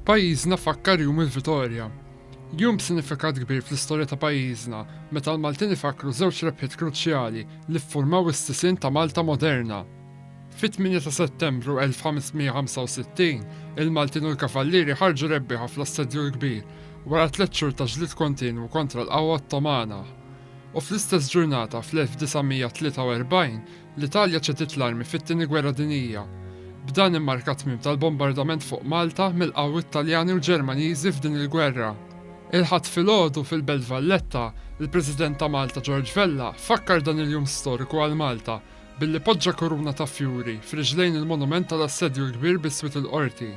Pajjiżna fakkar jum il-Vitorja. Jum b'sinifikat kbir fl-istorja ta' pajjiżna, meta l-Maltin ifakru żewġ rebħiet kruċjali li ffurmaw is-sisin ta' Malta moderna. Fit-8 ta' Settembru 1565, il-Maltin u l-Kavallieri ħarġu rebbieħa fl-Assedju l-Kbir wara 3 xhur ta' ġlied kontinwu kontra l-qawwa Ottomana. U fl-istess ġurnata fl-1943 l-Italja ċediet l-armi fit-tieni Gwerra Dinjija. B'dan immarka tmiem tal-bombardament fuq Malta mill-qawwi Taljani u Ġermaniżi f'din il-gwerra. Il-ħadd filgħodu fil-Belt Valletta, il-President ta' Malta George Vella fakkar dan il-jum storiku għal Malta billi poġġa koruna ta' fjuri f'riġlejn il-monument tal-Assedju l-Kbir biswit il-qorti.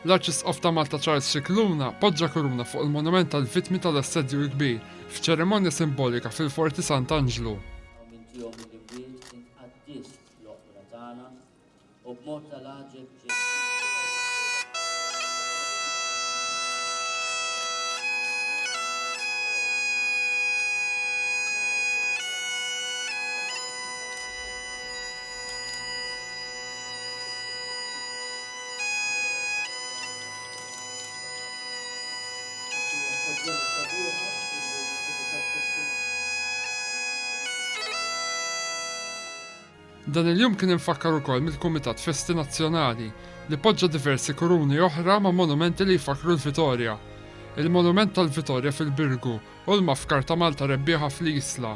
L-Arċisqof ta' Malta Charles Scicluna poġġa koruna fuq il-monument tal-vittmi tal-Assedju l-Kbir f'ċerimonja simbolika fil-Forti Sant'Angelo. Dan il-jum kien infakkar ukoll mill-Kumitat Festi Nazzjonali li poġġa diversi kuruni oħra ma' monumenti li jfakru l-Vitorja. Il-Monument tal-Vitorja fil-Birgu u l-Mafkar ta' Malta rebbieħa fl-Isla.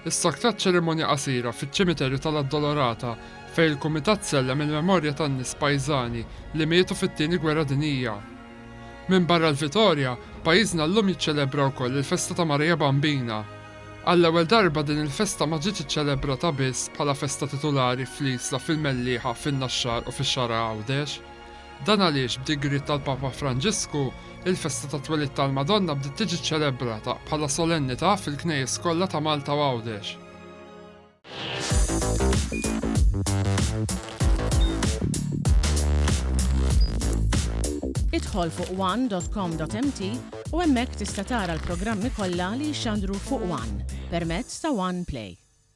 Is-saktat ċerimonja qasira fiċ-ċimiterju tal-Addolorata fejn il-Kumitat sellem il-memorja tan-nies pajżani li mietu fit-tieni Gwerra Dinjija. Minn barra l-Vitorja, pajjiżna llum jiċċelebra wkoll il-Festa ta' Marija Bambina. Għall-ewwel darba din il-festa ma ġietx iċċelebrata biss bħala festa titolari fl-Isla, fil-Mellieħa, fin-Naxxar u fix-Xara Għawdex. Dan għaliex b'digrit tal-Papa Franġisku, il-festa ta' Twelid tal-Madonna bdiet tiġi ċċelebrata bħala solennità fil-knejjes kollha ta' Malta u Għawdex. Idħol fuq one.com.mt u hemmhekk tista' tara l-programmi kollha li jxandru fuq One permezz ta' One Play.